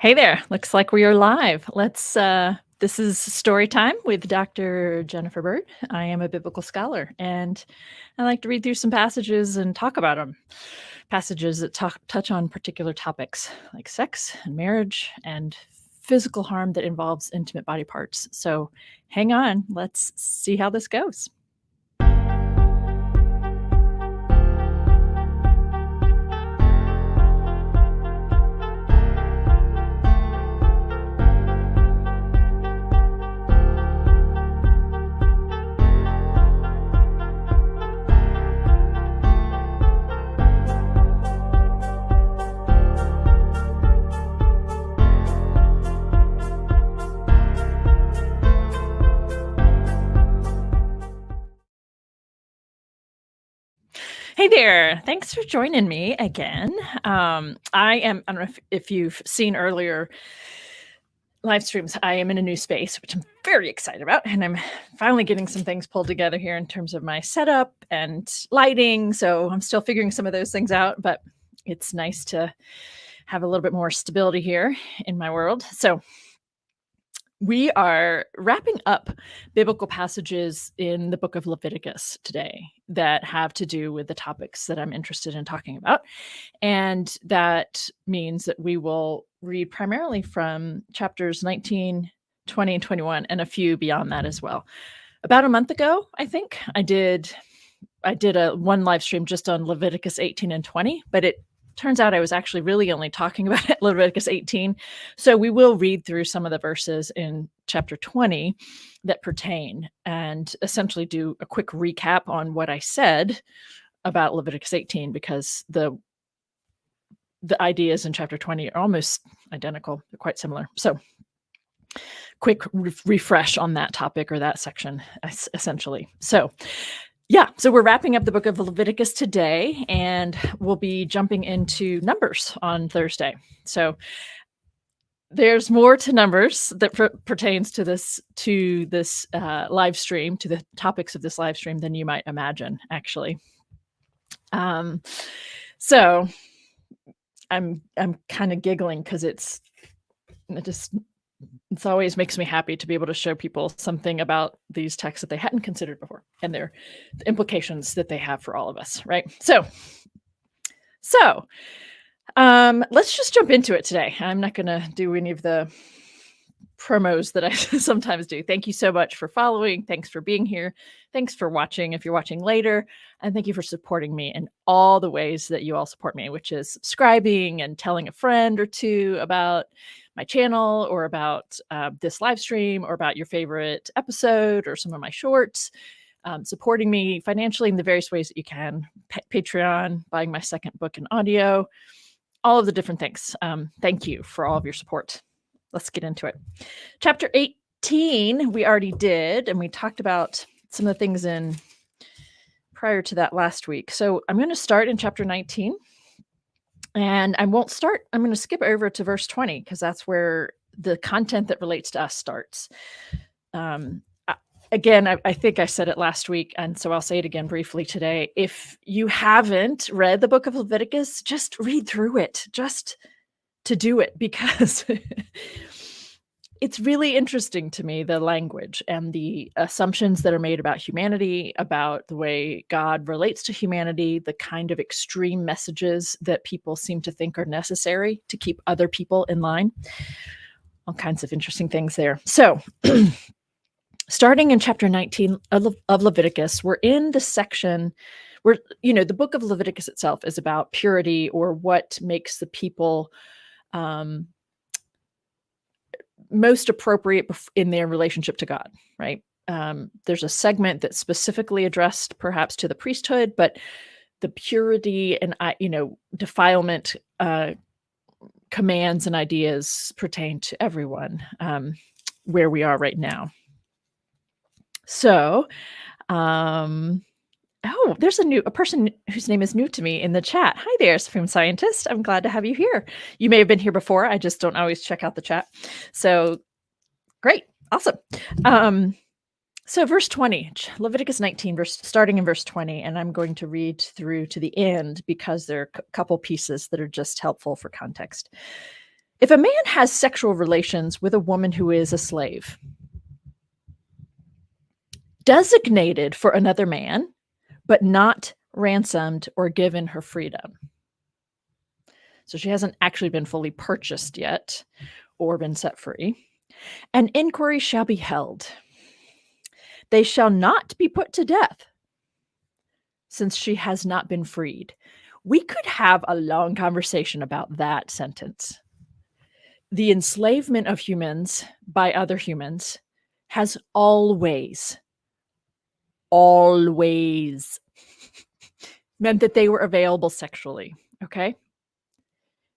Hey there. Looks like we are live. This is story time with Dr. Jennifer Bird. I am a biblical scholar and I like to read through some passages and talk about them. Passages that touch on particular topics like sex and marriage and physical harm that involves intimate body parts. So hang on. Let's see how this goes. Hey there. Thanks for joining me again. I don't know if you've seen earlier live streams. I am in a new space, which I'm very excited about. And I'm finally getting some things pulled together here in terms of my setup and lighting. So I'm still figuring some of those things out, but it's nice to have a little bit more stability here in my world. So we are wrapping up biblical passages in the book of Leviticus today that have to do with the topics that I'm interested in talking about. And that means that we will read primarily from chapters 19, 20, and 21, and a few beyond that as well. About a month ago, I think, I did one live stream just on Leviticus 18 and 20, but it turns out I was actually really only talking about Leviticus 18. So we will read through some of the verses in chapter 20 that pertain and essentially do a quick recap on what I said about Leviticus 18, because the ideas in chapter 20 are almost identical. They're quite similar. So quick refresh on that topic or that section, essentially. So we're wrapping up the book of Leviticus today, and we'll be jumping into Numbers on Thursday. So there's more to Numbers that pertains to this live stream, to the topics of this live stream, than you might imagine, actually. So I'm kind of giggling because it always makes me happy to be able to show people something about these texts that they hadn't considered before and the implications that they have for all of us, right? So let's just jump into it today. I'm not going to do any of the promos that I sometimes do. Thank you so much for following. Thanks for being here. Thanks for watching if you're watching later. And thank you for supporting me in all the ways that you all support me, which is subscribing and telling a friend or two about my channel or about this live stream or about your favorite episode or some of my shorts, supporting me financially in the various ways that you can, Patreon, buying my second book in audio, all of the different things. Thank you for all of your support. Let's get into it. Chapter 18, we already did, and we talked about some of the things in prior to that last week. So I'm going to start in chapter 19. And I'm going to skip over to verse 20 because that's where the content that relates to us starts. Again, I think I said it last week, and so I'll say it again briefly today. If you haven't read the book of Leviticus, just read through it, just to do it, because it's really interesting to me, the language and the assumptions that are made about humanity, about the way God relates to humanity, the kind of extreme messages that people seem to think are necessary to keep other people in line. All kinds of interesting things there. So starting in chapter 19 of Leviticus, we're in the section where, the book of Leviticus itself is about purity, or what makes the people most appropriate in their relationship to God, right? There's a segment that's specifically addressed perhaps to the priesthood, but the purity and, defilement commands and ideas pertain to everyone where we are right now. So, there's a person whose name is new to me in the chat. Hi there, Supreme Scientist. I'm glad to have you here. You may have been here before. I just don't always check out the chat. So great. Awesome. So verse 20, Leviticus 19, starting in verse 20, and I'm going to read through to the end because there are a couple pieces that are just helpful for context. If a man has sexual relations with a woman who is a slave, designated for another man, but not ransomed or given her freedom. So she hasn't actually been fully purchased yet or been set free. An inquiry shall be held. They shall not be put to death, since she has not been freed. We could have a long conversation about that sentence. The enslavement of humans by other humans has always meant that they were available sexually, okay?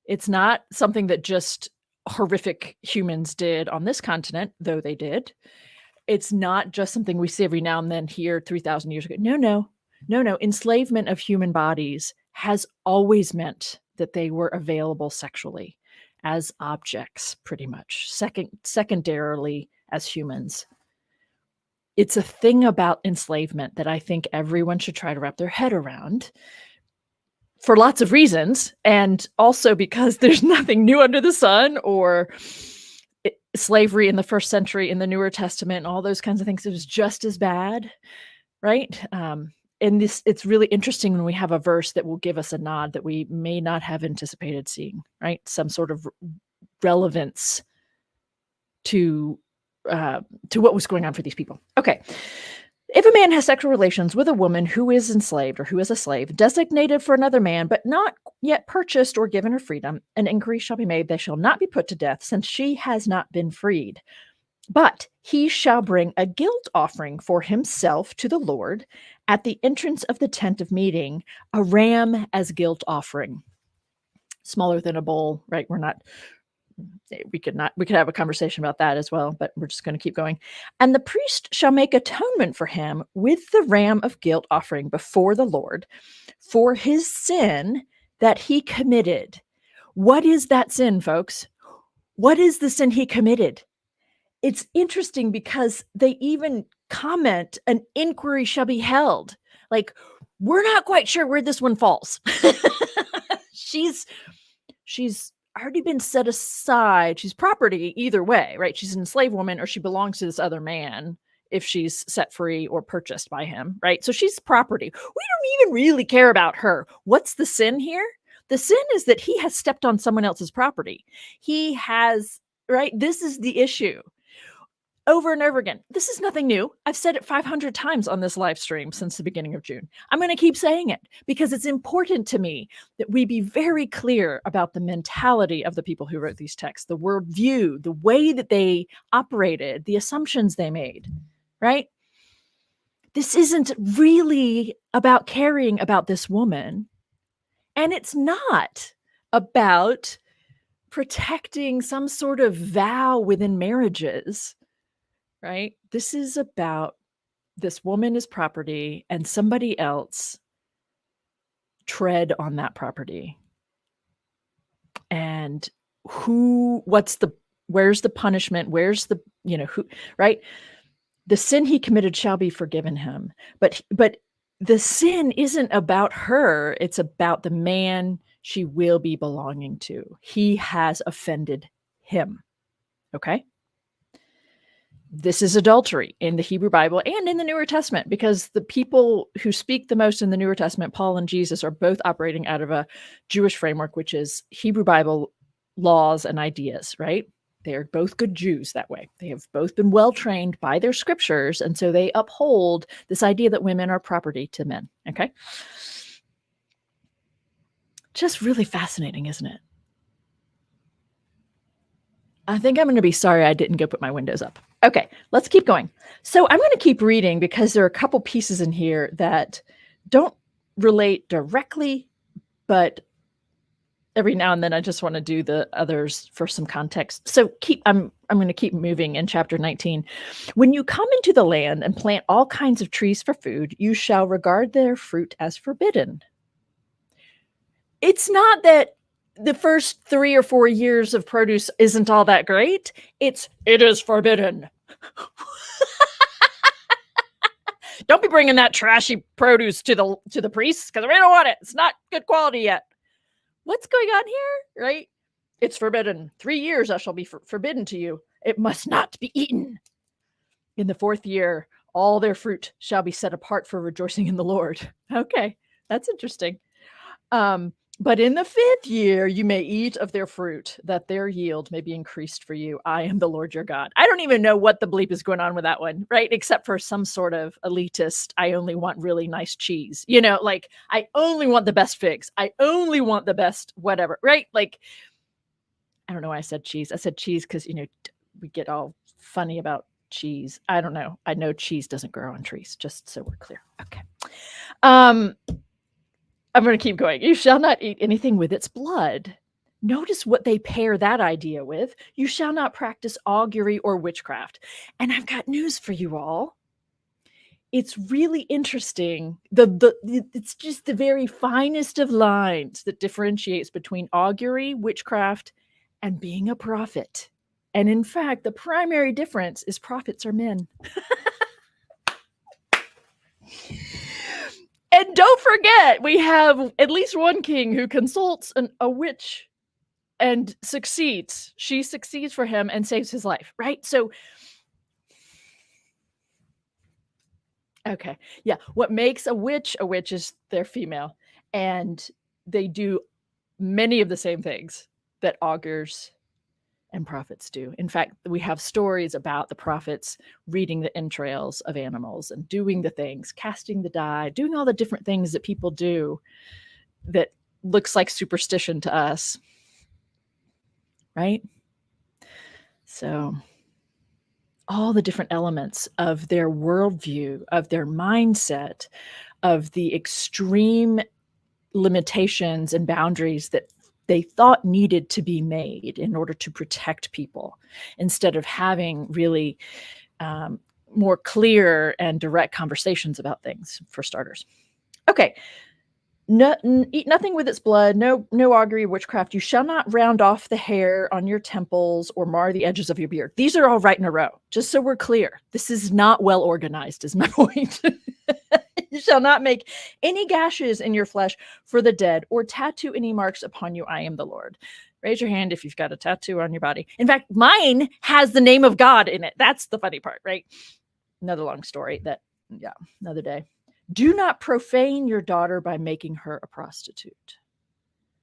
It's not something that just horrific humans did on this continent, though they did. It's not just something we see every now and then here 3,000 years ago. No. Enslavement of human bodies has always meant that they were available sexually as objects, pretty much, secondarily as humans. It's a thing about enslavement that I think everyone should try to wrap their head around for lots of reasons, and also because there's nothing new under the sun, or slavery in the first century in the Newer Testament and all those kinds of things. It was just as bad, right? And it's really interesting when we have a verse that will give us a nod that we may not have anticipated seeing, right? Some sort of relevance to what was going on for these people. Okay. If a man has sexual relations with a woman who is enslaved or who is a slave, designated for another man, but not yet purchased or given her freedom, an inquiry shall be made. They shall not be put to death, since she has not been freed. But he shall bring a guilt offering for himself to the Lord at the entrance of the tent of meeting, a ram as guilt offering. Smaller than a bull, right? We could have a conversation about that as well, but we're just going to keep going. And the priest shall make atonement for him with the ram of guilt offering before the Lord for his sin that he committed. What is that sin, folks? What is the sin he committed? It's interesting because they even comment, an inquiry shall be held. Like, we're not quite sure where this one falls. She's already been set aside. She's property either way, right? She's an enslaved woman, or she belongs to this other man if she's set free or purchased by him, right? So she's property. We don't even really care about her. What's the sin here? The sin is that he has stepped on someone else's property. He has, right? This is the issue. Over and over again. This is nothing new. I've said it 500 times on this live stream since the beginning of June. I'm going to keep saying it because it's important to me that we be very clear about the mentality of the people who wrote these texts, the worldview, the way that they operated, the assumptions they made, right? This isn't really about caring about this woman. And it's not about protecting some sort of vow within marriages. Right? This is about this woman is property and somebody else tread on that property. And where's the punishment? Where's the, who, right? The sin he committed shall be forgiven him. But the sin isn't about her. It's about the man she will be belonging to. He has offended him. Okay? This is adultery in the Hebrew Bible and in the Newer Testament, because the people who speak the most in the Newer Testament, Paul and Jesus, are both operating out of a Jewish framework, which is Hebrew Bible laws and ideas, right? They are both good Jews that way. They have both been well trained by their scriptures, and so they uphold this idea that women are property to men, okay? Just really fascinating, isn't it? I think I'm going to be sorry I didn't go put my windows up. Okay, let's keep going. So I'm going to keep reading because there are a couple pieces in here that don't relate directly, but every now and then I just want to do the others for some context. So I'm going to keep moving in chapter 19. When you come into the land and plant all kinds of trees for food, you shall regard their fruit as forbidden. It's not that the first 3 or 4 years of produce isn't all that great. It is forbidden. Don't be bringing that trashy produce to the priests, because we don't want it. It's not good quality yet. What's going on here, right? It's forbidden. 3 years I shall be forbidden to you. It must not be eaten. In the 4th year, all their fruit shall be set apart for rejoicing in the Lord. Okay, that's interesting. But in the 5th year, you may eat of their fruit, that their yield may be increased for you. I am the Lord your God. I don't even know what the bleep is going on with that one, right? Except for some sort of elitist, I only want really nice cheese. You know, like, I only want the best figs. I only want the best whatever, right? Like, I don't know why I said cheese. I said cheese because, we get all funny about cheese. I don't know. I know cheese doesn't grow on trees, just so we're clear. Okay. I'm going to keep going. You shall not eat anything with its blood. Notice what they pair that idea with. You shall not practice augury or witchcraft. And I've got news for you all. It's really interesting. It's just the very finest of lines that differentiates between augury, witchcraft, and being a prophet. And in fact, the primary difference is prophets are men. And don't forget, we have at least one king who consults a witch and succeeds. She succeeds for him and saves his life, right? So, okay. Yeah. What makes a witch is they're female. And they do many of the same things that augurs and prophets do. In fact, we have stories about the prophets reading the entrails of animals and doing the things, casting the die, doing all the different things that people do that looks like superstition to us, right? So all the different elements of their worldview, of their mindset, of the extreme limitations and boundaries that they thought needed to be made in order to protect people, instead of having really more clear and direct conversations about things, for starters. Okay. Eat nothing with its blood, no augury, witchcraft. You shall not round off the hair on your temples or mar the edges of your beard. These are all right in a row, just so we're clear. This is not well organized, is my point. You shall not make any gashes in your flesh for the dead or tattoo any marks upon you. I am the Lord. Raise your hand if you've got a tattoo on your body. In fact, mine has the name of God in it. That's the funny part, right? Another long story another day. Do not profane your daughter by making her a prostitute,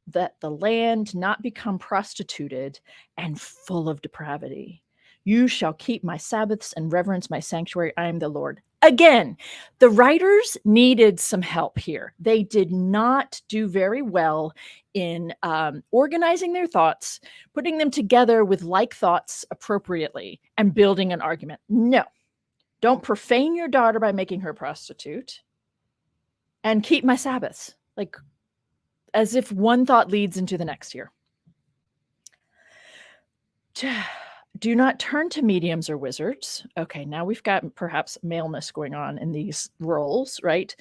that the land not become prostituted and full of depravity. You shall keep my Sabbaths and reverence my sanctuary. I am the Lord. Again, the writers needed some help here. They did not do very well in organizing their thoughts, putting them together with like thoughts appropriately, and building an argument. No, don't profane your daughter by making her a prostitute, and keep my Sabbaths. Like, as if one thought leads into the next here. Do not turn to mediums or wizards. Okay, now we've got perhaps maleness going on in these roles, right?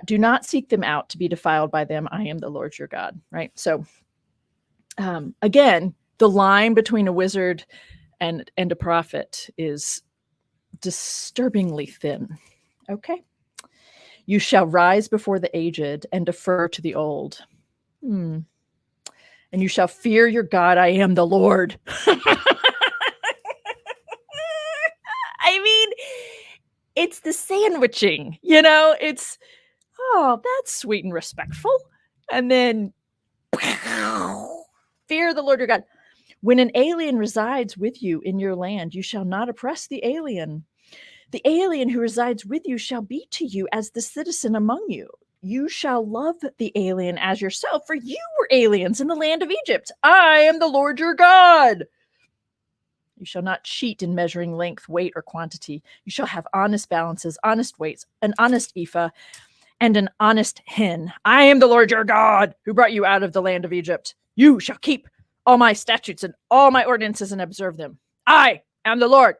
Do not seek them out to be defiled by them. I am the Lord your God, right? So, again, the line between a wizard and a prophet is disturbingly thin. Okay. You shall rise before the aged and defer to the old. And you shall fear your God. I am the Lord. I mean, it's the sandwiching, it's, oh, that's sweet and respectful. And then fear the Lord your God. When an alien resides with you in your land, you shall not oppress the alien. The alien who resides with you shall be to you as the citizen among you. You shall love the alien as yourself, for you were aliens in the land of Egypt. I am the Lord your God. You shall not cheat in measuring length, weight, or quantity. You shall have honest balances, honest weights, an honest ephah, and an honest hin. I am the Lord your God, who brought you out of the land of Egypt. You shall keep all my statutes and all my ordinances and observe them. I am the Lord.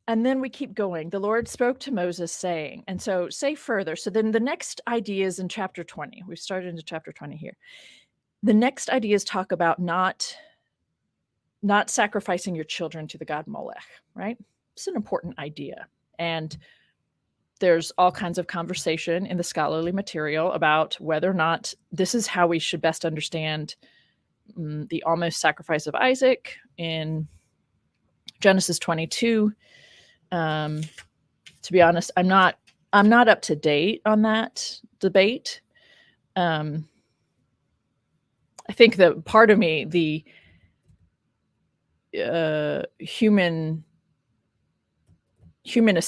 And then we keep going. The Lord spoke to Moses saying, and so say further. So then the next idea is in chapter 20. We've started into chapter 20 here. The next ideas talk about not sacrificing your children to the god Molech, right? It's an important idea. And There's all kinds of conversation in the scholarly material about whether or not this is how we should best understand the almost sacrifice of Isaac in Genesis 22. To be honest, I'm not up to date on that debate. I think that part of me, the humanist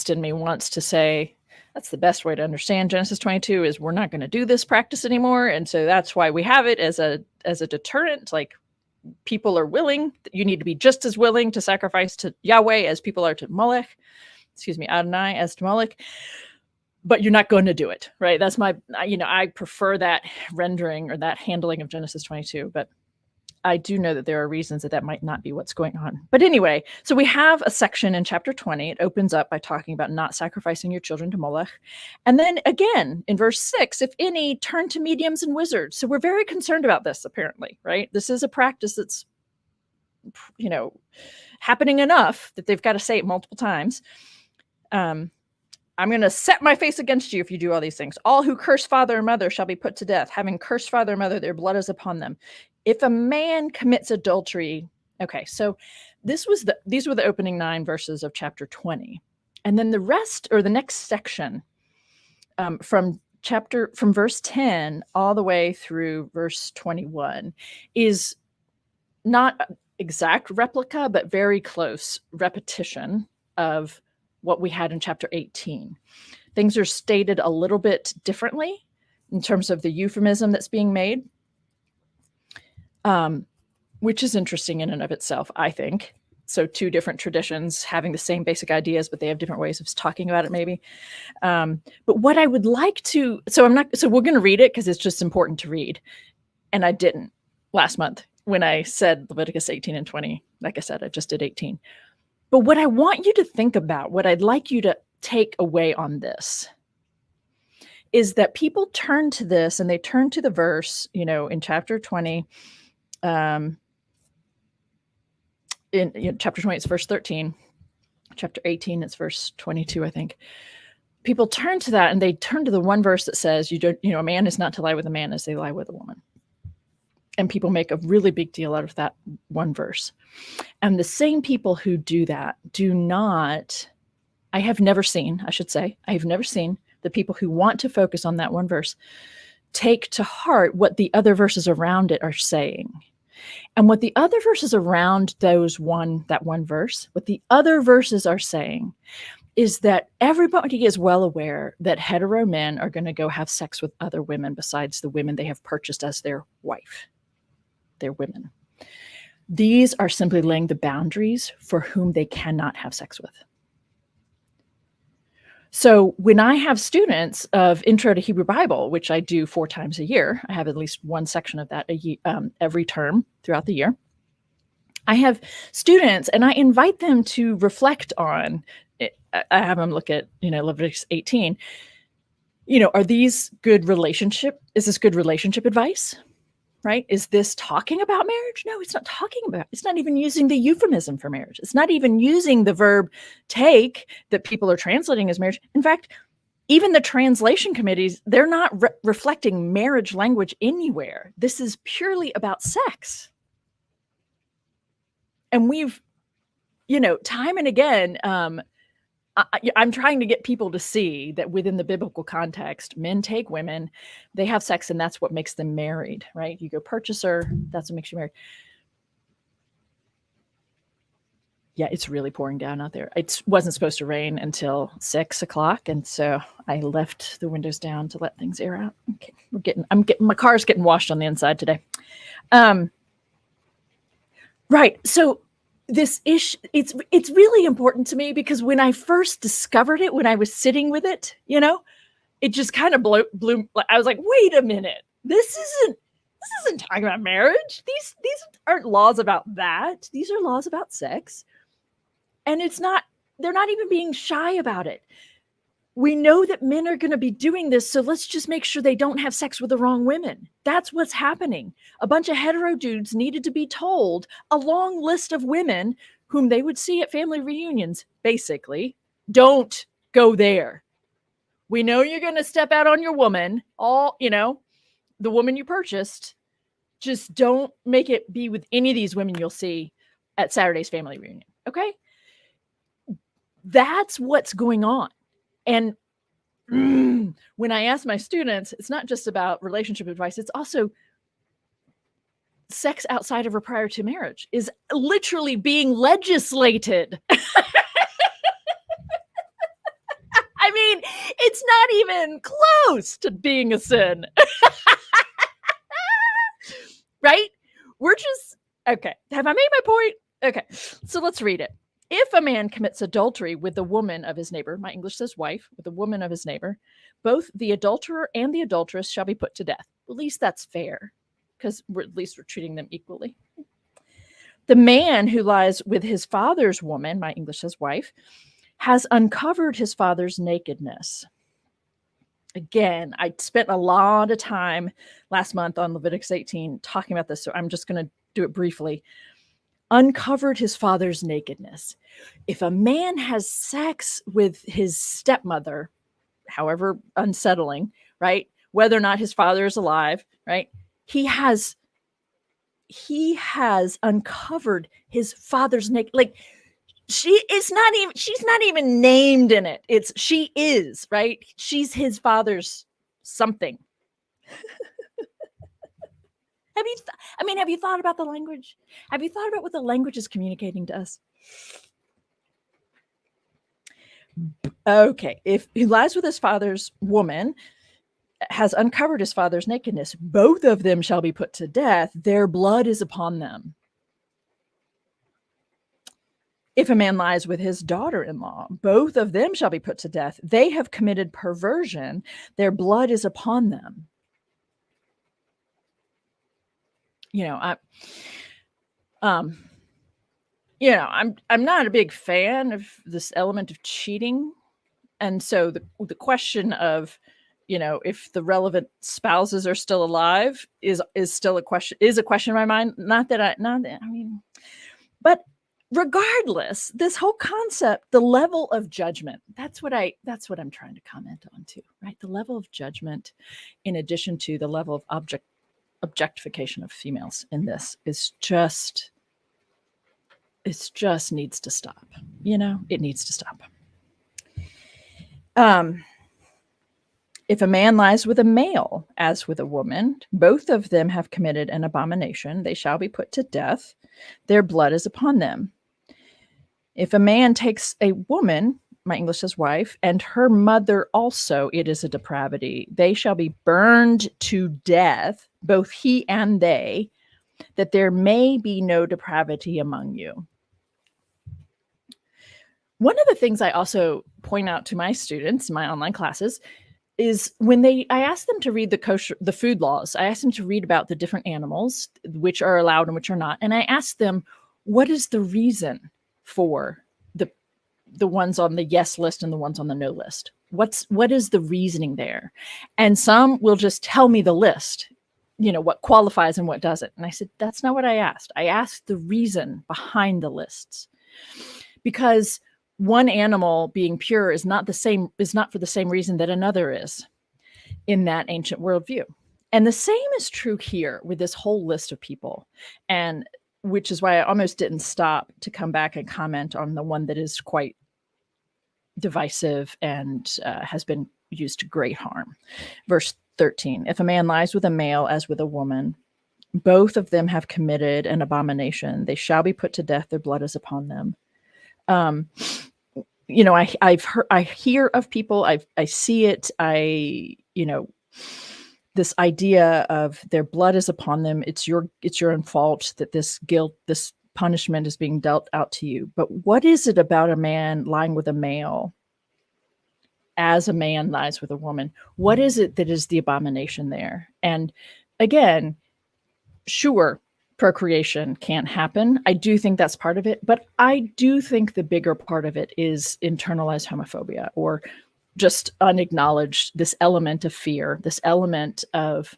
in me, wants to say that's the best way to understand Genesis 22 is we're not going to do this practice anymore, and so that's why we have it as a deterrent. Like, people are willing, you need to be just as willing to sacrifice to Yahweh as people are to Molech. Adonai as to Molech. But you're not going to do it, right? That's my, I prefer that rendering or that handling of Genesis 22, but I do know that there are reasons that might not be what's going on. But anyway, so we have a section in chapter 20. It opens up by talking about not sacrificing your children to Molech. And then again, in verse 6, if any, turn to mediums and wizards. So we're very concerned about this, apparently, right? This is a practice that's, happening enough that they've got to say it multiple times. I'm going to set my face against you if you do all these things. All who curse father or mother shall be put to death. Having cursed father or mother, their blood is upon them. If a man commits adultery. Okay, so these were the opening 9 verses of chapter 20. And then the rest, or the next section, from verse 10 all the way through verse 21 is not exact replica, but very close repetition of what we had in chapter 18. Things are stated a little bit differently in terms of the euphemism that's being made, which is interesting in and of itself, I think. So 2 different traditions having the same basic ideas, but they have different ways of talking about it, maybe. But what I would like to, so we're going to read it because it's just important to read. And I didn't last month when I said Leviticus 18 and 20. Like I said, I just did 18. But what I want you to think about, what I'd like you to take away on this, is that people turn to this and they turn to the verse, in chapter 20, in chapter 20, it's verse 13. Chapter 18, it's verse 22, I think. People turn to that and they turn to the one verse that says, a man is not to lie with a man as they lie with a woman. And people make a really big deal out of that one verse. And the same people who do that do not, I have never seen the people who want to focus on that one verse take to heart what the other verses around it are saying. And what the other verses around that one verse, what the other verses are saying is that everybody is well aware that hetero men are going to go have sex with other women besides the women they have purchased as their wife. They're women. These are simply laying the boundaries for whom they cannot have sex with. So when I have students of Intro to Hebrew Bible, which I do 4 times a year, I have at least one section of that every term throughout the year. I have students and I invite them to reflect on it. I have them look at, Leviticus 18. Is this good relationship advice? Right? Is this talking about marriage? No, it's not talking about, it's not even using the euphemism for marriage. It's not even using the verb take that people are translating as marriage. In fact, even the translation committees, they're not reflecting marriage language anywhere. This is purely about sex. And we've, time and again, I'm trying to get people to see that within the biblical context, men take women, they have sex, and that's what makes them married, right? You go purchaser, that's what makes you married. Yeah, it's really pouring down out there. It wasn't supposed to rain until 6 o'clock, and so I left the windows down to let things air out. Okay, my car's getting washed on the inside today. Right, so this issue, it's really important to me because when I first discovered it, when I was sitting with it, it just kind of blew. I was like, wait a minute, this isn't talking about marriage. These aren't laws about that. These are laws about sex. And they're not even being shy about it. We know that men are going to be doing this, so let's just make sure they don't have sex with the wrong women. That's what's happening. A bunch of hetero dudes needed to be told a long list of women whom they would see at family reunions, basically, don't go there. We know you're going to step out on your woman, the woman you purchased. Just don't make it be with any of these women you'll see at Saturday's family reunion. Okay. That's what's going on. And when I ask my students, it's not just about relationship advice, it's also sex outside of or prior to marriage is literally being legislated. I mean, it's not even close to being a sin. Right? We're just, okay. Have I made my point? Okay. So let's read it. If a man commits adultery with the woman of his neighbor, my English says wife, with the woman of his neighbor, both the adulterer and the adulteress shall be put to death. At least that's fair, because at least we're treating them equally. The man who lies with his father's woman, my English says wife, has uncovered his father's nakedness. Again, I spent a lot of time last month on Leviticus 18 talking about this, so I'm just going to do it briefly. Uncovered his father's nakedness. If a man has sex with his stepmother, however unsettling, right? Whether or not his father is alive, right? He has uncovered his father's naked. Like she's not even named in it. She is, right? She's his father's something. Have you thought about the language? Have you thought about what the language is communicating to us? Okay, if he lies with his father's woman, has uncovered his father's nakedness, both of them shall be put to death. Their blood is upon them. If a man lies with his daughter-in-law, both of them shall be put to death. They have committed perversion. Their blood is upon them. I'm not a big fan of this element of cheating. And so the question of, if the relevant spouses are still alive is still a question in my mind. But regardless, this whole concept, the level of judgment, that's what I'm trying to comment on too, right? The level of judgment, in addition to the level of objectification of females in this is just needs to stop. It needs to stop. If a man lies with a male as with a woman, both of them have committed an abomination. They shall be put to death. Their blood is upon them. If a man takes a woman, my English says wife, and her mother also, it is a depravity. They shall be burned to death, both he and they, that there may be no depravity among you. One of the things I also point out to my students in my online classes is when I ask them to read the food laws. I ask them to read about the different animals, which are allowed and which are not. And I ask them, what is the reason for the ones on the yes list and the ones on the no list? What is the reasoning there? And some will just tell me the list, what qualifies and what doesn't. And I said, that's not what I asked. I asked the reason behind the lists, because one animal being pure is not for the same reason that another is in that ancient worldview. And the same is true here with this whole list of people. And which is why I almost didn't stop to come back and comment on the one that is quite divisive and has been used to great harm. Verse 13, if a man lies with a male as with a woman, both of them have committed an abomination. They shall be put to death. Their blood is upon them. I hear of people, I see it. This idea of their blood is upon them. It's your own fault that this guilt, this punishment is being dealt out to you. But what is it about a man lying with a male as a man lies with a woman? What is it that is the abomination there? And again, sure, procreation can't happen. I do think that's part of it, but I do think the bigger part of it is internalized homophobia, or just unacknowledged, this element of fear, this element of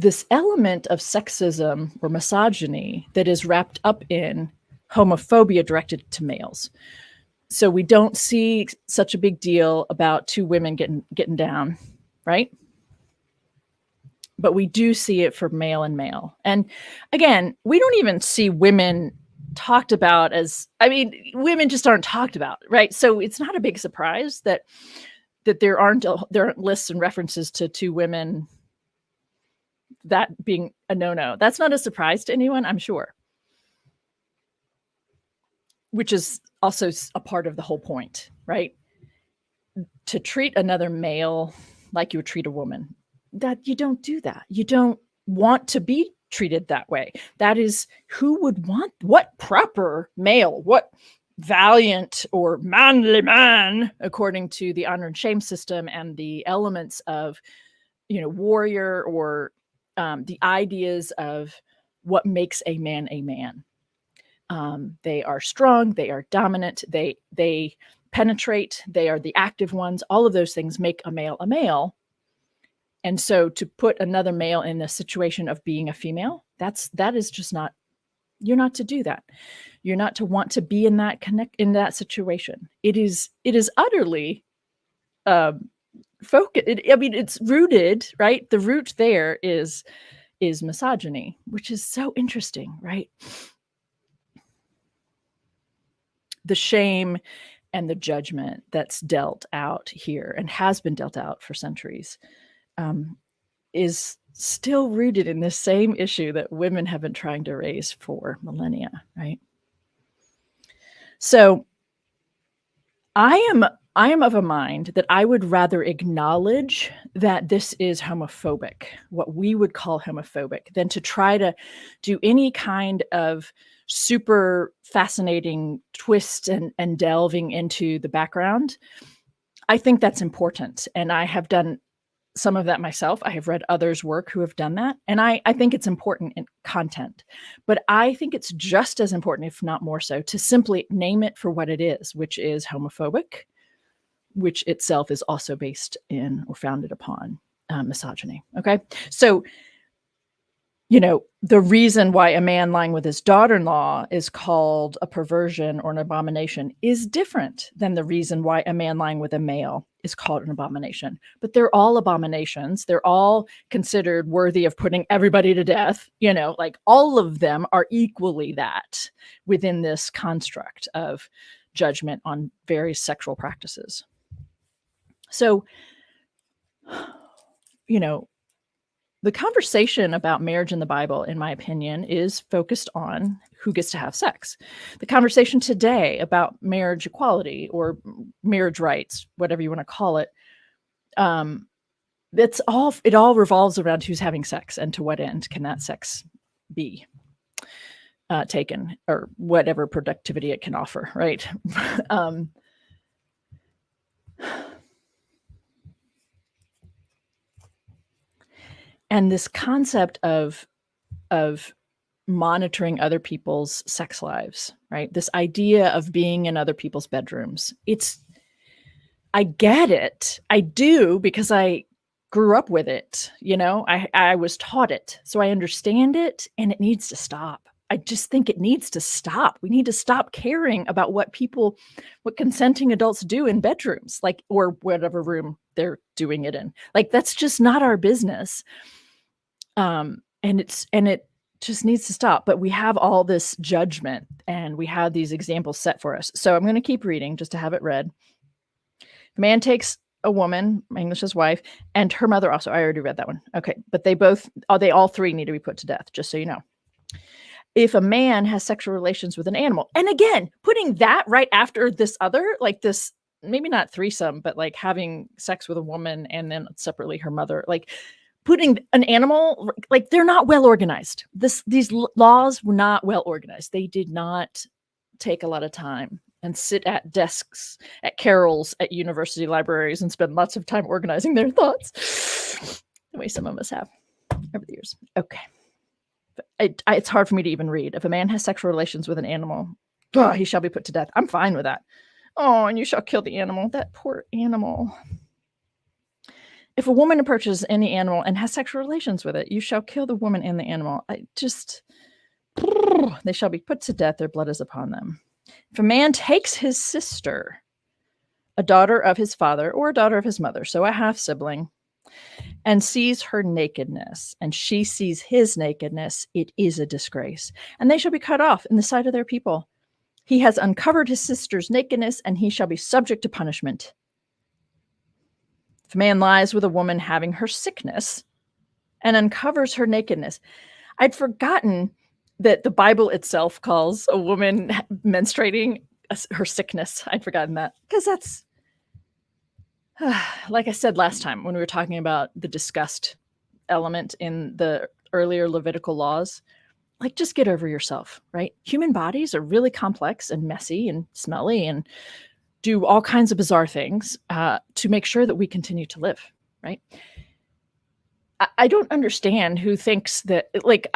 sexism or misogyny that is wrapped up in homophobia directed to males. So we don't see such a big deal about two women getting down, right? But we do see it for male and male. And again, we don't even see women talked about as, I mean, women just aren't talked about, right? So it's not a big surprise that there aren't lists and references to two women, that being a no-no. That's not a surprise to anyone, I'm sure. Which is also a part of the whole point, right? To treat another male like you would treat a woman, that you don't do that. You don't want to be treated that way. That is, who would want, what proper male, what valiant or manly man, according to the honor and shame system and the elements of, warrior, or the ideas of what makes a man a man. They are strong, they are dominant, they penetrate, they are the active ones. All of those things make a male a male. And so to put another male in the situation of being a female, that is just not, you're not to do that. You're not to want to be in that situation. It is utterly focus. I mean, it's rooted, right? The root there is misogyny, which is so interesting, right? The shame and the judgment that's dealt out here and has been dealt out for centuries is still rooted in this same issue that women have been trying to raise for millennia, right? So I am of a mind that I would rather acknowledge that this is homophobic, what we would call homophobic, than to try to do any kind of super fascinating twist and delving into the background. I think that's important. And I have done some of that myself. I have read others' work who have done that. And I think it's important in content. But I think it's just as important, if not more so, to simply name it for what it is, which is homophobic, which itself is also based in or founded upon misogyny. Okay. So, the reason why a man lying with his daughter-in-law is called a perversion or an abomination is different than the reason why a man lying with a male is called an abomination. But they're all abominations. They're all considered worthy of putting everybody to death. Like all of them are equally that within this construct of judgment on various sexual practices. So, the conversation about marriage in the Bible, in my opinion, is focused on who gets to have sex. The conversation today about marriage equality or marriage rights, whatever you want to call it, it all revolves around who's having sex and to what end can that sex be taken, or whatever productivity it can offer, right? And this concept of monitoring other people's sex lives, right? This idea of being in other people's bedrooms. I get it. I do, because I grew up with it. I was taught it. So I understand it, and it needs to stop. I just think it needs to stop. We need to stop caring about what consenting adults do in bedrooms, or whatever room they're doing it in. That's just not our business. And it just needs to stop. But we have all this judgment, and we have these examples set for us. So I'm going to keep reading just to have it read. The man takes a woman, English's wife, and her mother also. I already read that one. Okay. But they all three need to be put to death, just so you know. If a man has sexual relations with an animal, and again, putting that right after this other, this, maybe not threesome, but having sex with a woman and then separately her mother, putting an animal, they're not well organized. These laws were not well organized. They did not take a lot of time and sit at desks, at carols, at university libraries, and spend lots of time organizing their thoughts, the way some of us have over the years. Okay. It's hard for me to even read. If a man has sexual relations with an animal, he shall be put to death. I'm fine with that. Oh, and you shall kill the animal. That poor animal. If a woman approaches any animal and has sexual relations with it, you shall kill the woman and the animal. They shall be put to death. Their blood is upon them. If a man takes his sister, a daughter of his father or a daughter of his mother, so a half sibling, and sees her nakedness, and she sees his nakedness, it is a disgrace, and they shall be cut off in the sight of their people. He has uncovered his sister's nakedness, and he shall be subject to punishment. If a man lies with a woman having her sickness and uncovers her nakedness, I'd forgotten that the Bible itself calls a woman menstruating her sickness. I'd forgotten that because that's, like I said last time when we were talking about the disgust element in the earlier Levitical laws, like just get over yourself, right? Human bodies are really complex and messy and smelly and do all kinds of bizarre things to make sure that we continue to live, right? I don't understand who thinks that, like,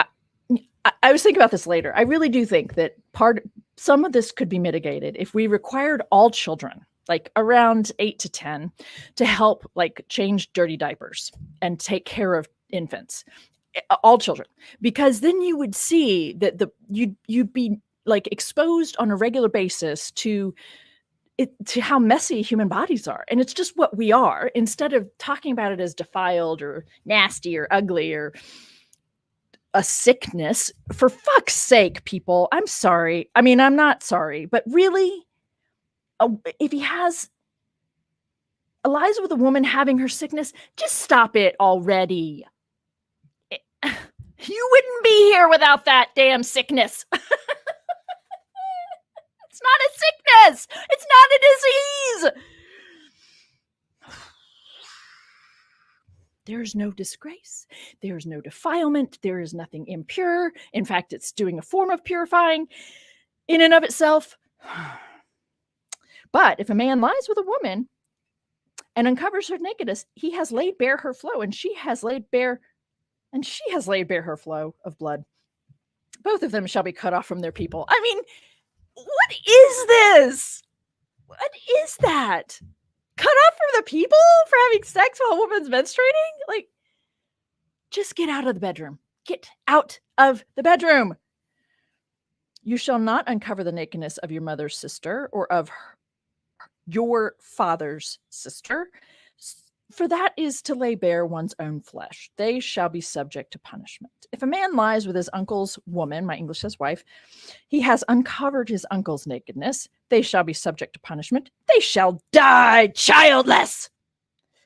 I was thinking about this later. I really do think that some of this could be mitigated if we required all children, like around 8 to 10, to help like change dirty diapers and take care of infants, all children, because then you would see that you'd be like exposed on a regular basis to how messy human bodies are. And it's just what we are, instead of talking about it as defiled or nasty or ugly or a sickness. For fuck's sake, people, I'm sorry. I mean, I'm not sorry, but really, if he has lies with a woman having her sickness, just stop it already. You wouldn't be here without that damn sickness. It's not a sickness. It's not a disease. There's no disgrace. There's no defilement. There is nothing impure. In fact, it's doing a form of purifying in and of itself. But if a man lies with a woman and uncovers her nakedness, he has laid bare her flow, and she has laid bare her flow of blood. Both of them shall be cut off from their people. I mean, what is this? What is that? Cut off from the people for having sex while a woman's menstruating? Like, just get out of the bedroom. Get out of the bedroom. You shall not uncover the nakedness of your mother's sister or of your father's sister, for that is to lay bare one's own flesh. They shall be subject to punishment. If a man lies with his uncle's woman, my English says wife, he has uncovered his uncle's nakedness. They shall be subject to punishment. They shall die childless.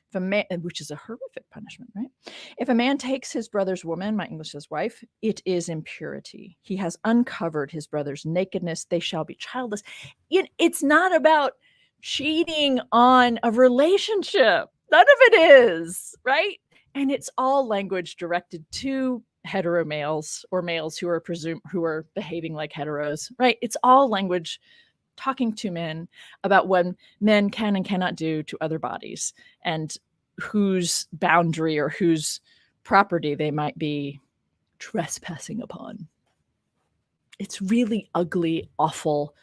If a man, which is a horrific punishment, right? If a man takes his brother's woman, my English says wife, it is impurity. He has uncovered his brother's nakedness. They shall be childless. It's not about cheating on a relationship. None of it is, right? And it's all language directed to hetero males or males who are behaving like heteros, right? It's all language talking to men about what men can and cannot do to other bodies and whose boundary or whose property they might be trespassing upon. It's really ugly, awful,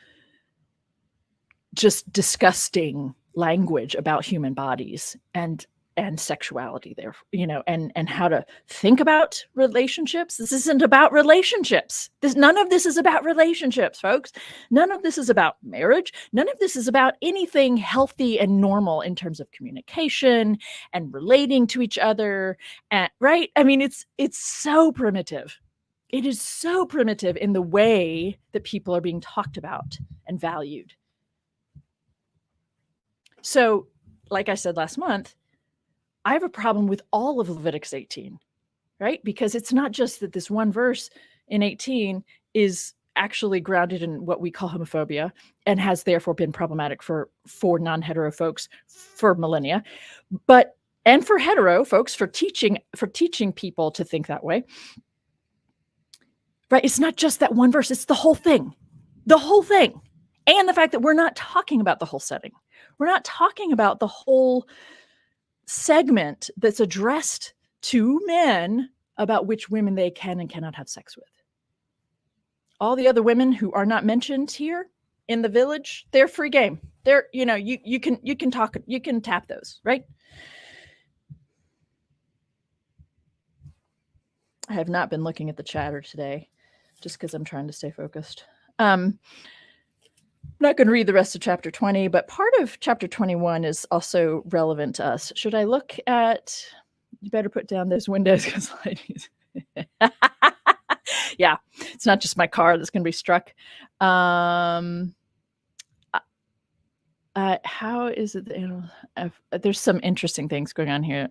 just disgusting language about human bodies and sexuality there, and how to think about relationships. This isn't about relationships. None of this is about relationships, folks. None of this is about marriage. None of this is about anything healthy and normal in terms of communication and relating to each other. Right? I mean, it's so primitive. It is so primitive in the way that people are being talked about and valued. So, like I said last month, I have a problem with all of Leviticus 18, right? Because it's not just that this one verse in 18 is actually grounded in what we call homophobia and has therefore been problematic for non-hetero folks for millennia, and for hetero folks for teaching people to think that way, right? It's not just that one verse, it's the whole thing. And the fact that we're not talking about the whole setting. We're not talking about the whole segment that's addressed to men about which women they can and cannot have sex with. All the other women who are not mentioned here in the village, they're free game. They're, you can talk, you can tap those, right? I have not been looking at the chatter today just because I'm trying to stay focused. not going to read the rest of chapter 20, but part of chapter 21 is also relevant to us. Should I look at, you better put down those windows because yeah, it's not just my car that's going to be struck. How is it that there's some interesting things going on here.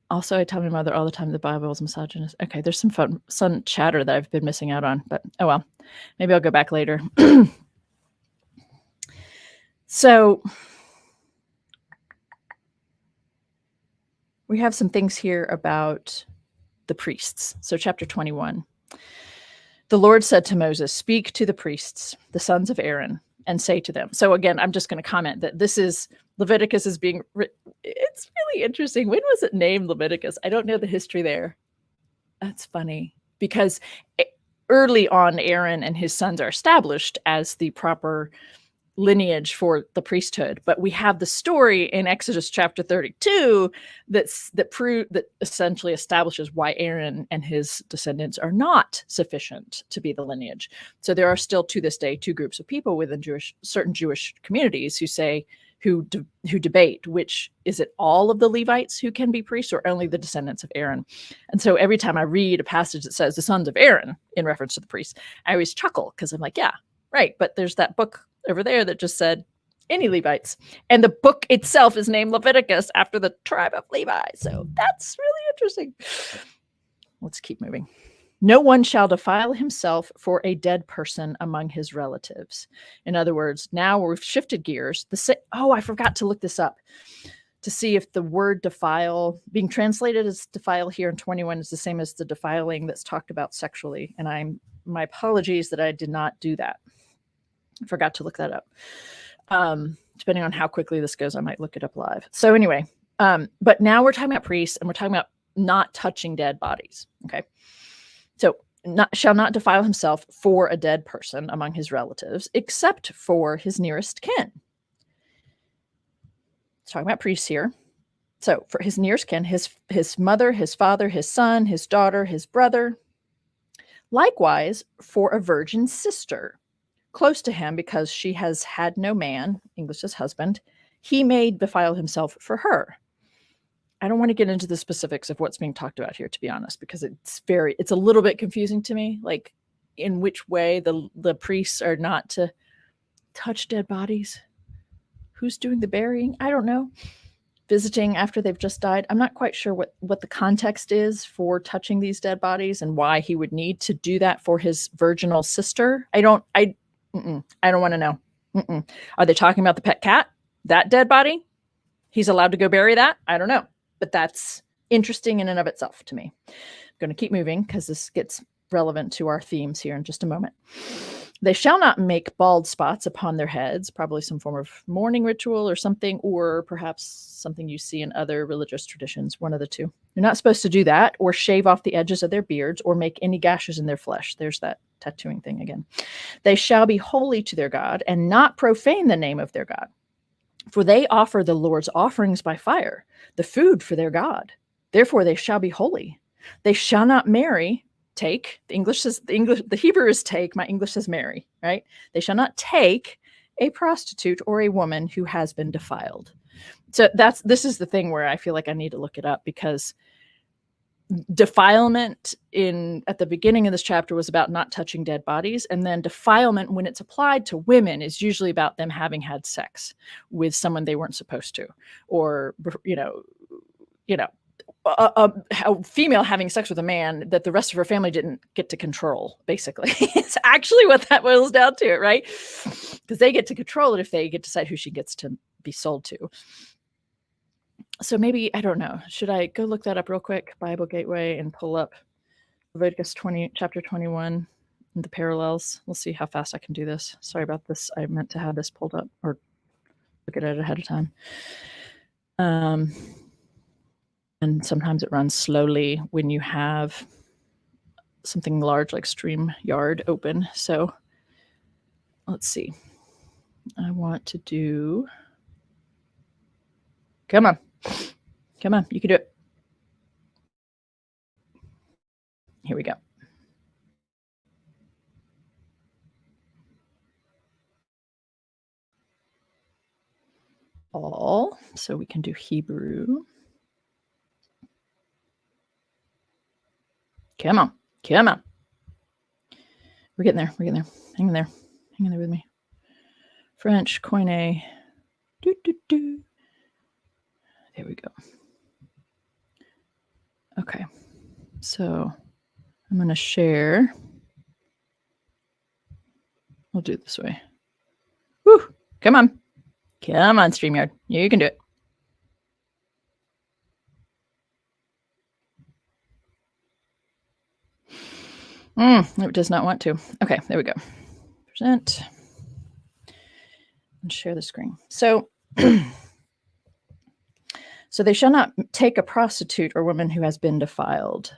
Also, I tell my mother all the time the Bible is misogynist. Okay, there's some chatter that I've been missing out on, but oh well. Maybe I'll go back later. So we have some things here about the priests. So chapter 21. The Lord said to Moses, "Speak to the priests, the sons of Aaron, and say to them." So again, I'm just going to comment that this is Leviticus is being it's really interesting. When was it named Leviticus? I don't know the history there. That's funny because early on, Aaron and his sons are established as the proper lineage for the priesthood, but we have the story in Exodus chapter 32 that essentially establishes why Aaron and his descendants are not sufficient to be the lineage. So there are still to this day two groups of people within certain Jewish communities who debate which is it all of the Levites who can be priests or only the descendants of Aaron. And so every time I read a passage that says the sons of Aaron in reference to the priests, I always chuckle because I'm like, yeah, right, but there's that book over there that just said any Levites. And the book itself is named Leviticus after the tribe of Levi. So that's really interesting. Let's keep moving. No one shall defile himself for a dead person among his relatives. In other words, now we've shifted gears. I forgot to look this up to see if the word defile, being translated as defile here in 21, is the same as the defiling that's talked about sexually. And my apologies that I did not do that. I forgot to look that up. Depending on how quickly this goes, I might look it up live. So anyway, but now we're talking about priests and we're talking about not touching dead bodies. Okay. So shall not defile himself for a dead person among his relatives, except for his nearest kin. It's talking about priests here. So for his nearest kin, his mother, his father, his son, his daughter, his brother. Likewise, for a virgin sister, close to him because she has had no man, English as husband, he may defile himself for her. I don't want to get into the specifics of what's being talked about here, to be honest, because it's a little bit confusing to me, like in which way the priests are not to touch dead bodies. Who's doing the burying? I don't know. Visiting after they've just died. I'm not quite sure what the context is for touching these dead bodies and why he would need to do that for his virginal sister. I don't want to know. Are they talking about the pet cat? That dead body? He's allowed to go bury that? I don't know. But that's interesting in and of itself to me. I'm going to keep moving because this gets relevant to our themes here in just a moment. They shall not make bald spots upon their heads, probably some form of mourning ritual or something, or perhaps something you see in other religious traditions, one of the two. They're not supposed to do that, or shave off the edges of their beards, or make any gashes in their flesh. There's that tattooing thing again. They shall be holy to their God, and not profane the name of their God. For they offer the Lord's offerings by fire, the food for their God. Therefore they shall be holy. They shall not marry, take. The Hebrew is take, my English says marry, right? They shall not take a prostitute or a woman who has been defiled. So this is the thing where I feel like I need to look it up, because defilement at the beginning of this chapter was about not touching dead bodies, and then defilement, when it's applied to women, is usually about them having had sex with someone they weren't supposed to, or a female having sex with a man that the rest of her family didn't get to control, basically. It's actually what that boils down to, right? Because they get to control it if they get to decide who she gets to be sold to. So maybe, I don't know, should I go look that up real quick, Bible Gateway, and pull up Leviticus 20, chapter 21, and the parallels? We'll see how fast I can do this. Sorry about this. I meant to have this pulled up or look at it ahead of time. And sometimes it runs slowly when you have something large like StreamYard open. So let's see. I want to do... Come on, you can do it. Here we go. all, so we can do Hebrew. Come on. We're getting there. Hang in there with me. French, Koine. There we go. Okay, so I'm going to share. We'll do it this way. Woo! Come on, StreamYard. You can do it. It does not want to. Okay, there we go. Present. And share the screen. So, so they shall not take a prostitute or woman who has been defiled.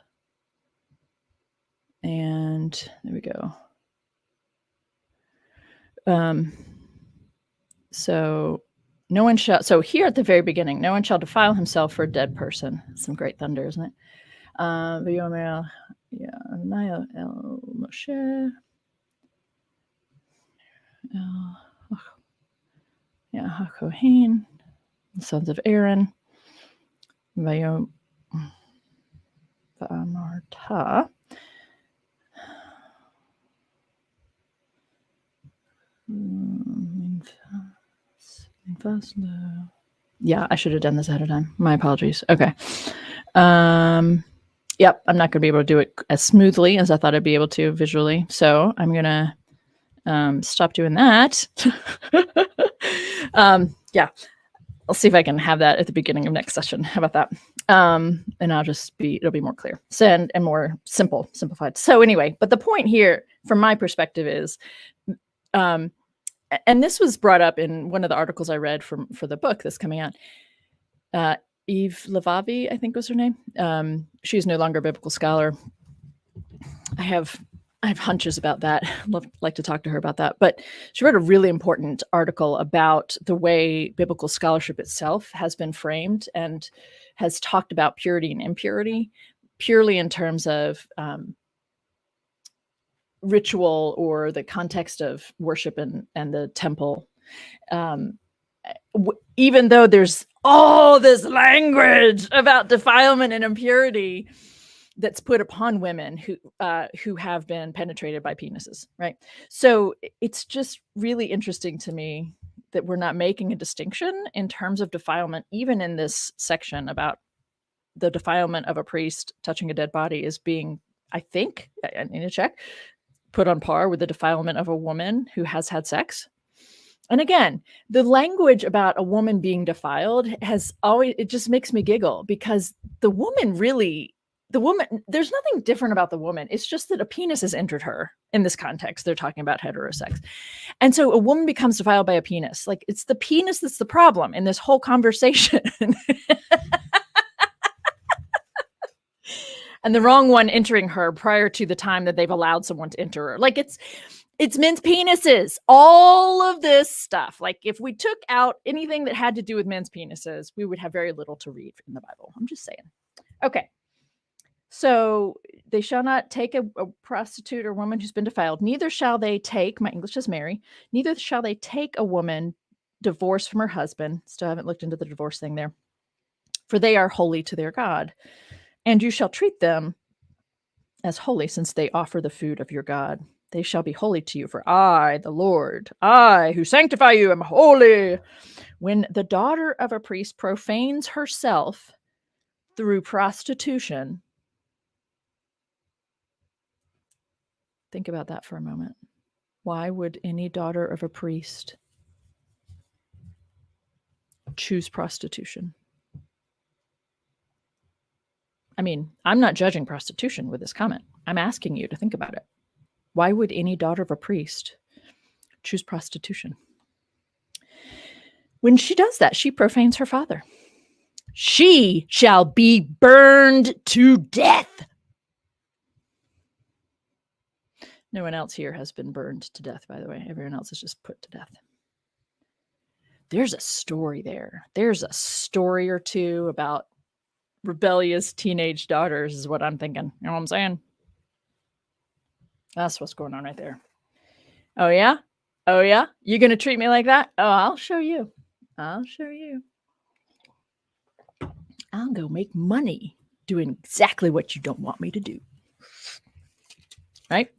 And there we go. So no one shall, so here at the very beginning, no one shall defile himself for a dead person. Some great thunder, isn't it? V'yomer, El Moshe. HaKohen, the sons of Aaron. V'amarta. Yeah, I should have done this ahead of time. My apologies. Okay. Yep, I'm not going to be able to do it as smoothly as I thought I'd be able to visually. So I'm going to stop doing that. Yeah, I'll see if I can have that at the beginning of next session. How about that? And it'll be more clear and more simplified. So anyway, but the point here from my perspective is, and this was brought up in one of the articles I read for the book that's coming out. Eve Levavi, I think was her name. She's no longer a biblical scholar. I have hunches about that. Like to talk to her about that. But she wrote a really important article about the way biblical scholarship itself has been framed and has talked about purity and impurity, purely in terms of ritual or the context of worship and the temple. Even though there's all this language about defilement and impurity that's put upon women who have been penetrated by penises, right? So it's just really interesting to me that we're not making a distinction in terms of defilement, even in this section about the defilement of a priest touching a dead body is being, I think, I need to check, put on par with the defilement of a woman who has had sex. And again, the language about a woman being defiled it just makes me giggle because there's nothing different about the woman. It's just that a penis has entered her in this context. They're talking about heterosex. And so a woman becomes defiled by a penis. Like it's the penis that's the problem in this whole conversation. And the wrong one entering her prior to the time that they've allowed someone to enter her. Like it's men's penises, all of this stuff. Like if we took out anything that had to do with men's penises, we would have very little to read in the Bible. I'm just saying. Okay. So they shall not take a prostitute or woman who's been defiled. Neither shall they take, my English is Mary, neither shall they take a woman divorced from her husband. Still haven't looked into the divorce thing there. For they are holy to their God. And you shall treat them as holy, since they offer the food of your God. They shall be holy to you, for I, the Lord, I who sanctify you, am holy. When the daughter of a priest profanes herself through prostitution, think about that for a moment. Why would any daughter of a priest choose prostitution? I mean, I'm not judging prostitution with this comment. I'm asking you to think about it. Why would any daughter of a priest choose prostitution? When she does that, she profanes her father. She shall be burned to death. No one else here has been burned to death, by the way. Everyone else is just put to death. There's a story there. There's a story or two about rebellious teenage daughters is what I'm thinking. You know what I'm saying? That's what's going on right there. Oh, yeah? You're going to treat me like that? Oh, I'll show you. I'll show you. I'll go make money doing exactly what you don't want me to do. Right?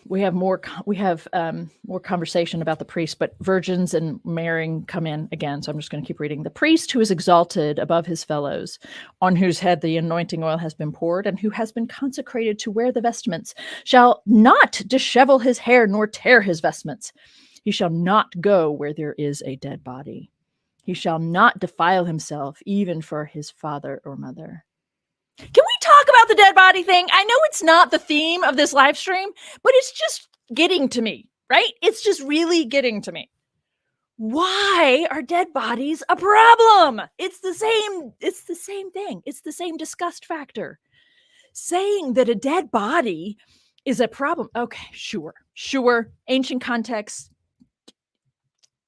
We have more conversation about the priest, but virgins and marrying come in again. So I'm just going to keep reading. The priest who is exalted above his fellows, on whose head the anointing oil has been poured, and who has been consecrated to wear the vestments, shall not dishevel his hair nor tear his vestments. He shall not go where there is a dead body. He shall not defile himself, even for his father or mother. Can we talk about the dead body thing? I know it's not the theme of this live stream, but it's just getting to me, right? It's just really getting to me. Why are dead bodies a problem? It's the same thing. It's the same disgust factor. Saying that a dead body is a problem. Okay, sure. Ancient context,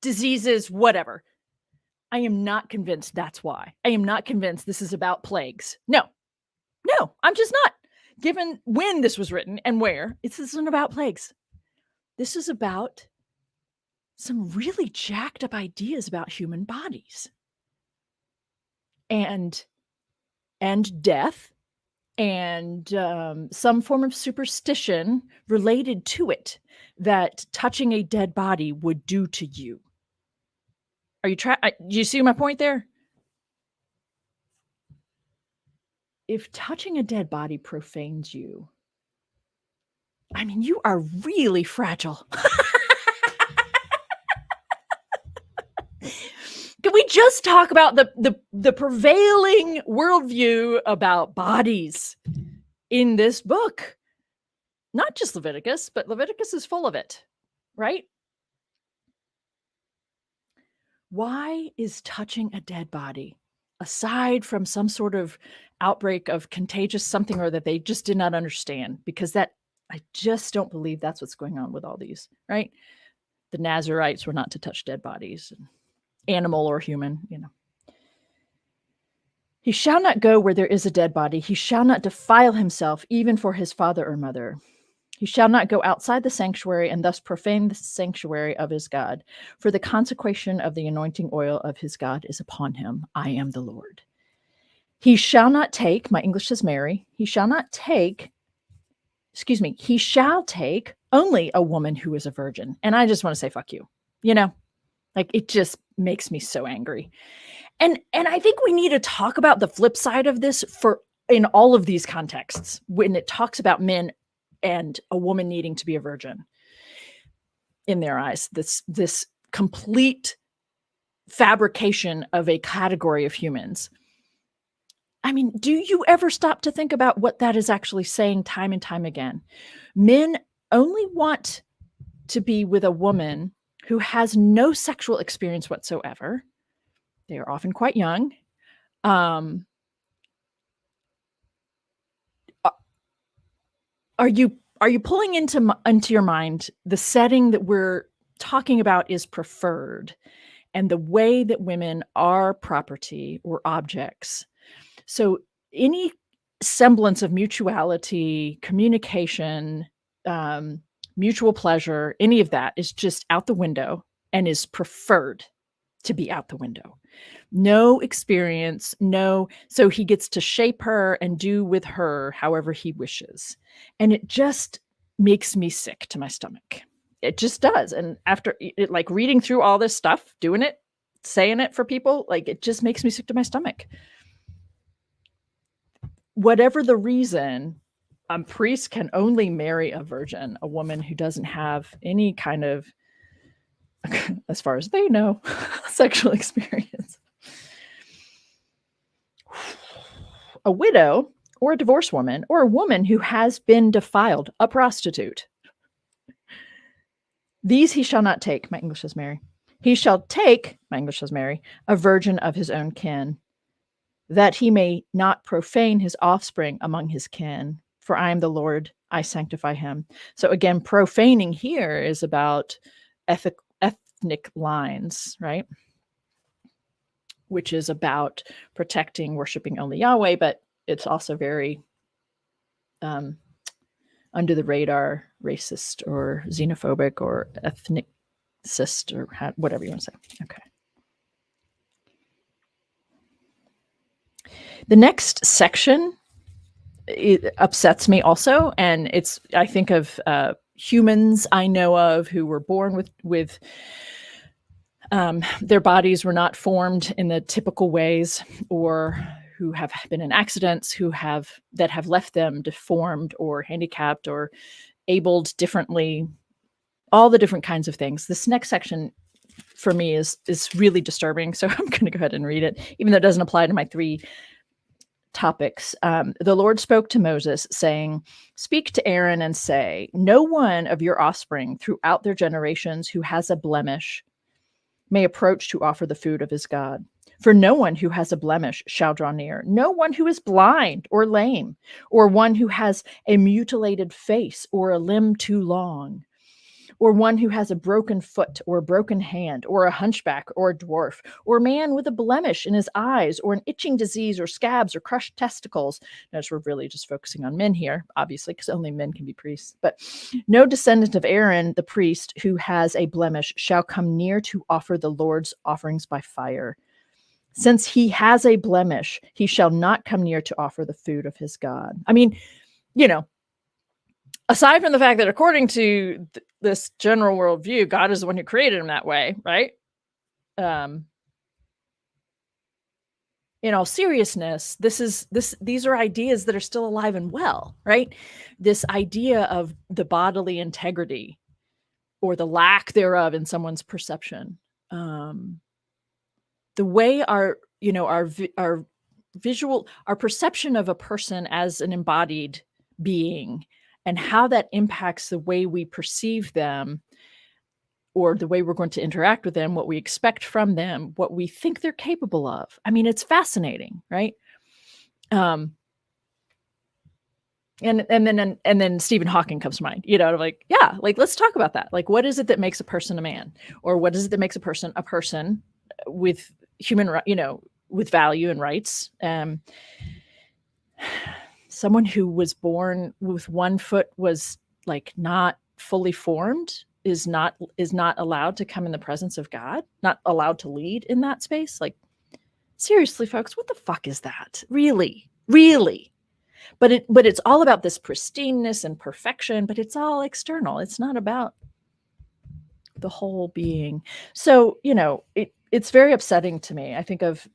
diseases, whatever. I am not convinced that's why. I am not convinced this is about plagues. No, I'm just not. Given when this was written and where, this isn't about plagues. This is about some really jacked up ideas about human bodies and death and some form of superstition related to it that touching a dead body would do to you. Are you do you see my point there? If touching a dead body profanes you, I mean, you are really fragile. Can we just talk about the prevailing worldview about bodies in this book? Not just Leviticus, but Leviticus is full of it, right? Why is touching a dead body, aside from some sort of outbreak of contagious something or that they just did not understand? Because I just don't believe that's what's going on with all these, right? The Nazarites were not to touch dead bodies, animal or human, you know. He shall not go where there is a dead body. He shall not defile himself, even for his father or mother. He shall not go outside the sanctuary and thus profane the sanctuary of his God, for the consecration of the anointing oil of his God is upon him. I am the Lord. He shall not take, my English says Mary, he shall take only a woman who is a virgin. And I just want to say, fuck you. You know, like it just makes me so angry. And I think we need to talk about the flip side of this in all of these contexts when it talks about men and a woman needing to be a virgin. In their eyes, this complete fabrication of a category of humans. I mean, do you ever stop to think about what that is actually saying time and time again? Men only want to be with a woman who has no sexual experience whatsoever. They are often quite young. Are you pulling into your mind the setting that we're talking about is preferred and the way that women are property or objects? So any semblance of mutuality, communication, mutual pleasure, any of that is just out the window and is preferred to be out the window. No experience, so he gets to shape her and do with her however he wishes. And it just makes me sick to my stomach. It just does. And after like reading through all this stuff, doing it, saying it for people, like it just makes me sick to my stomach. Whatever the reason, a priest can only marry a virgin, a woman who doesn't have any kind of, as far as they know, sexual experience. A widow or a divorced woman or a woman who has been defiled, a prostitute. These he shall not take, my English says Mary. He shall take, my English says Mary, a virgin of his own kin, that he may not profane his offspring among his kin. For I am the Lord, I sanctify him. So again, profaning here is about ethnic lines, right? Which is about protecting, worshiping only Yahweh, but it's also very under the radar, racist or xenophobic or ethnicist or whatever you want to say. Okay. The next section, it upsets me also, and I think of humans I know of who were born with their bodies were not formed in the typical ways, or who have been in accidents, that have left them deformed or handicapped or abled differently, all the different kinds of things. This next section for me is really disturbing, so I'm going to go ahead and read it, even though it doesn't apply to my 3 topics. The Lord spoke to Moses, saying, "Speak to Aaron and say, no one of your offspring throughout their generations who has a blemish may approach to offer the food of his God. For no one who has a blemish shall draw near, no one who is blind or lame, or one who has a mutilated face or a limb too long, or one who has a broken foot or a broken hand, or a hunchback or a dwarf, or a man with a blemish in his eyes, or an itching disease, or scabs, or crushed testicles." Notice we're really just focusing on men here, obviously, because only men can be priests. "But no descendant of Aaron, the priest, who has a blemish shall come near to offer the Lord's offerings by fire. Since he has a blemish, he shall not come near to offer the food of his God." I mean, aside from the fact that according to this general worldview, God is the one who created him that way, right? In all seriousness, these are ideas that are still alive and well, right? This idea of the bodily integrity or the lack thereof in someone's perception. The way our perception of a person as an embodied being, and how that impacts the way we perceive them, or the way we're going to interact with them, what we expect from them, what we think they're capable of. I mean, it's fascinating, right? And then Stephen Hawking comes to mind. Like, yeah, like, let's talk about that. Like, what is it that makes a person a man, or what is it that makes a person with human, with value and rights? Someone who was born with one foot was like not fully formed is not allowed to come in the presence of God, not allowed to lead in that space. Like, seriously, folks, what the fuck is that? Really? But it's all about this pristineness and perfection, but it's all external. It's not about the whole being. So, it's very upsetting to me. I think of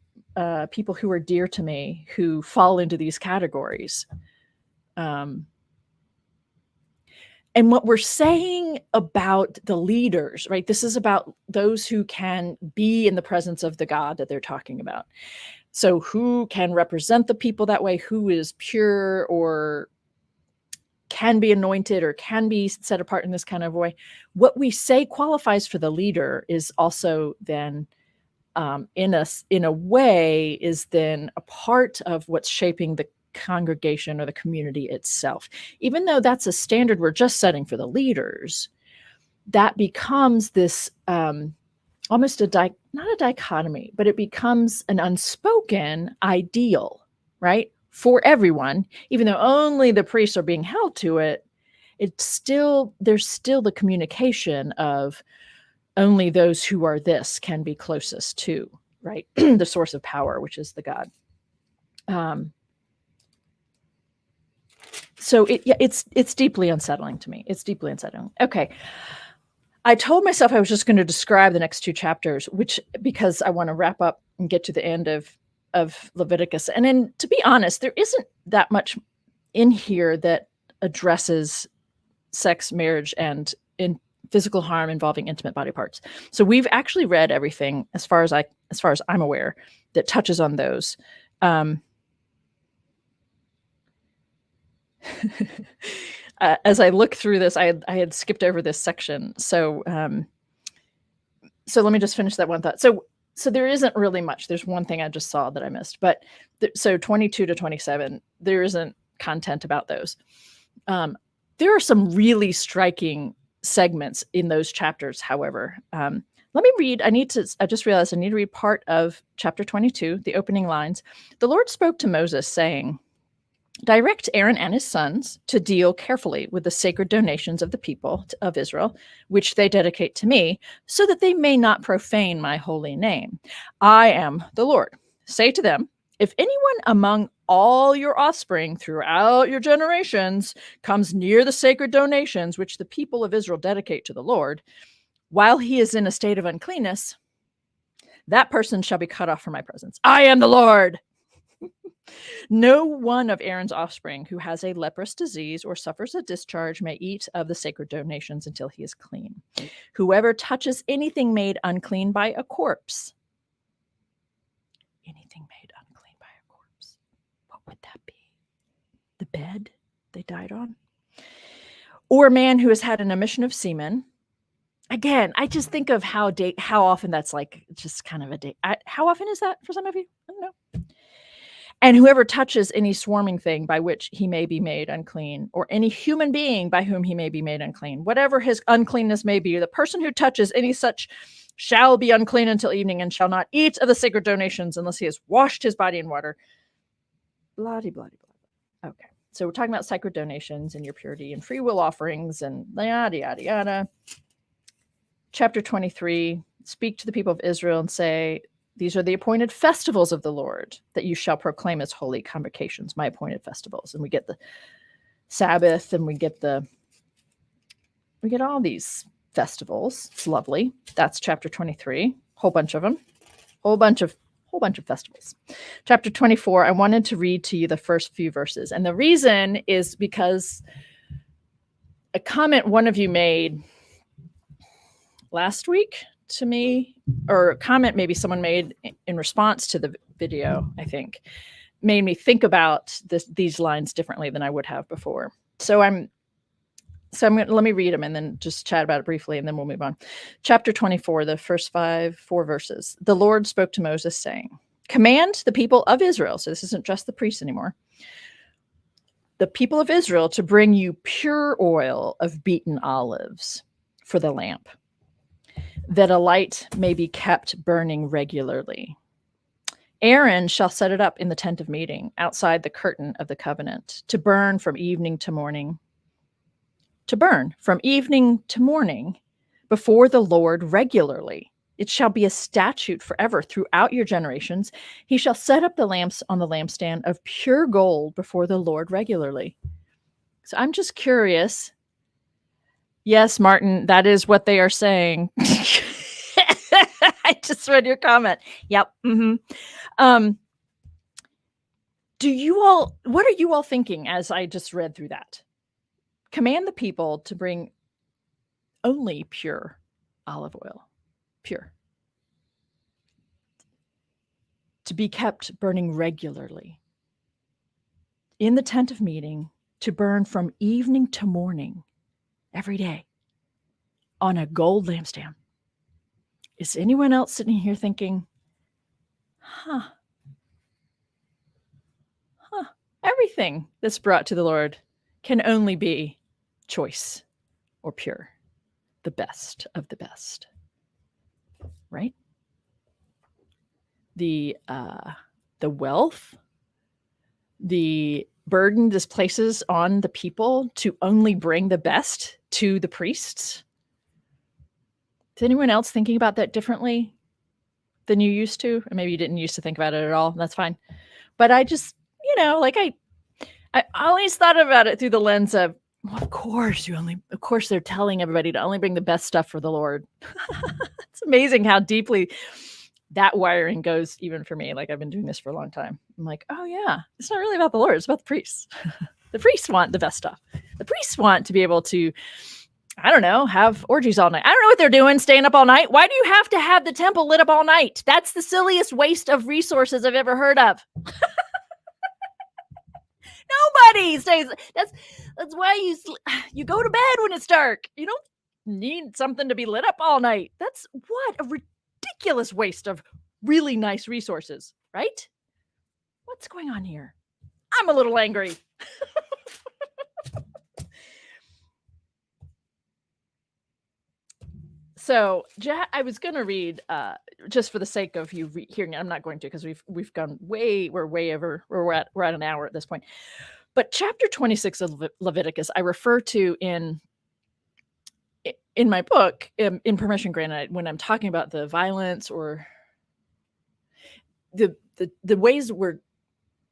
people who are dear to me who fall into these categories. And what we're saying about the leaders, right? This is about those who can be in the presence of the God that they're talking about. So who can represent the people that way, who is pure or can be anointed or can be set apart in this kind of way. What we say qualifies for the leader is also then in a way is then a part of what's shaping the congregation or the community itself. Even though that's a standard we're just setting for the leaders, that becomes this almost not a dichotomy, but it becomes an unspoken ideal, right? For everyone, even though only the priests are being held to it, there's still the communication of only those who are this can be closest to, right? The source of power, which is the God. So it's deeply unsettling to me. It's deeply unsettling. Okay. I told myself I was just going to describe the next 2 chapters, because I want to wrap up and get to the end of Leviticus. And then, to be honest, there isn't that much in here that addresses sex, marriage, and in physical harm involving intimate body parts. So we've actually read everything as far as I'm aware that touches on those. As I look through this, I had skipped over this section. So let me just finish that one thought. So there isn't really much. There's one thing I just saw that I missed, but so 22 to 27, there isn't content about those. There are some really striking segments in those chapters. However, let me read. I just realized I need to read part of chapter 22, the opening lines. The Lord spoke to Moses, saying, Direct Aaron and his sons to deal carefully with the sacred donations of the people of Israel, which they dedicate to me, so that they may not profane my holy name. I am the Lord. Say to them, if anyone among all your offspring throughout your generations comes near the sacred donations which the people of Israel dedicate to the Lord, while he is in a state of uncleanness, that person shall be cut off from my presence. I am the Lord. No one of Aaron's offspring who has a leprous disease or suffers a discharge may eat of the sacred donations until he is clean. Whoever touches anything made unclean by a corpse, anything made unclean by a corpse, what would that be? The bed they died on? Or a man who has had an emission of semen. Again, I just think of how often that's like just kind of a date. How often is that for some of you? I don't know. And whoever touches any swarming thing by which he may be made unclean, or any human being by whom he may be made unclean, whatever his uncleanness may be, the person who touches any such shall be unclean until evening and shall not eat of the sacred donations unless he has washed his body in water. Blah, blah, blah, blah. Okay. So we're talking about sacred donations and your purity and free will offerings and yada, yada, yada. Chapter 23, speak to the people of Israel and say, these are the appointed festivals of the Lord that you shall proclaim as holy convocations, my appointed festivals. And we get the Sabbath and we get all these festivals. It's lovely. That's chapter 23. Whole bunch of them. Whole bunch of festivals. Chapter 24, I wanted to read to you the first few verses. And the reason is because a comment one of you made last week to me, or a comment maybe someone made in response to the video, I think, made me think about these lines differently than I would have before. So I'm going to let me read them and then just chat about it briefly, and then we'll move on. Chapter 24, the first 4 verses. The Lord spoke to Moses saying, command the people of Israel, so this isn't just the priests anymore, the people of Israel to bring you pure oil of beaten olives for the lamp, that a light may be kept burning regularly. Aaron shall set it up in the tent of meeting outside the curtain of the covenant to burn from evening to morning. To burn from evening to morning before the Lord regularly. It shall be a statute forever throughout your generations. He shall set up the lamps on the lampstand of pure gold before the Lord regularly. So I'm just curious. Yes, Martin, that is what they are saying. I just read your comment. Yep. Mm-hmm. What are you all thinking as I just read through that? Command the people to bring only pure olive oil. Pure. To be kept burning regularly. In the tent of meeting, to burn from evening to morning. Every day on a gold lampstand. Is anyone else sitting here thinking, everything that's brought to the Lord can only be choice or pure, the best of the best, right? The wealth, the burden this places on the people to only bring the best to the priests. Is anyone else thinking about that differently than you used to? Or maybe you didn't used to think about it at all. That's fine. But I just, I always thought about it through the lens of, well, of course they're telling everybody to only bring the best stuff for the Lord. It's amazing how deeply that wiring goes even for me. Like, I've been doing this for a long time. I'm like, oh yeah, it's not really about the Lord. It's about the priests. The priests want the best stuff. The priests want to be able to, I don't know, have orgies all night. I don't know what they're doing, staying up all night. Why do you have to have the temple lit up all night? That's the silliest waste of resources I've ever heard of. Nobody stays. That's why you go to bed when it's dark. You don't need something to be lit up all night. That's what a ridiculous waste of really nice resources, right? What's going on here? I'm a little angry. So I was going to read, just for the sake of you hearing it. I'm not going to, because we're way over. We're at an hour at this point. But chapter 26 of Leviticus, I refer to in my book, in Permission Granted, when I'm talking about the violence or the ways we're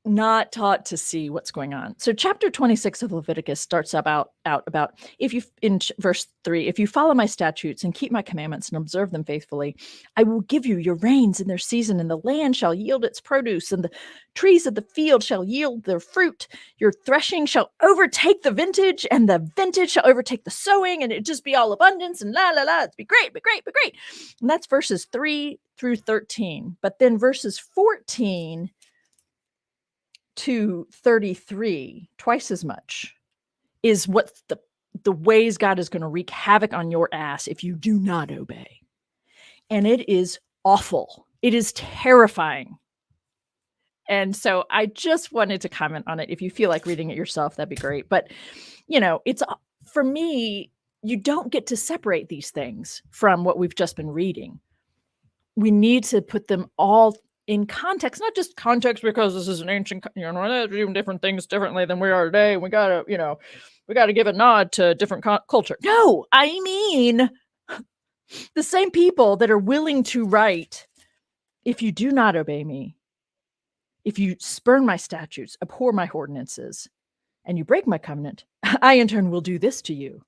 not taught to see what's going on. So chapter 26 of Leviticus starts out about if you in verse 3, if you follow my statutes and keep my commandments and observe them faithfully, I will give you your rains in their season, and the land shall yield its produce, and the trees of the field shall yield their fruit. Your threshing shall overtake the vintage, and the vintage shall overtake the sowing, and it just be all abundance and la la la. It's be great, be great, be great. And that's verses 3 through 13. But then verses 14 to 33, twice as much, is what the ways God is going to wreak havoc on your ass if you do not obey. And it is awful. It is terrifying. And so I just wanted to comment on it. If you feel like reading it yourself, that'd be great. But, it's for me, you don't get to separate these things from what we've just been reading. We need to put them all in context, not just context because this is an ancient, they're doing different things differently than we are today. We gotta, we gotta give a nod to different culture. No, I mean, the same people that are willing to write, if you do not obey me, if you spurn my statutes, abhor my ordinances, and you break my covenant, I in turn will do this to you.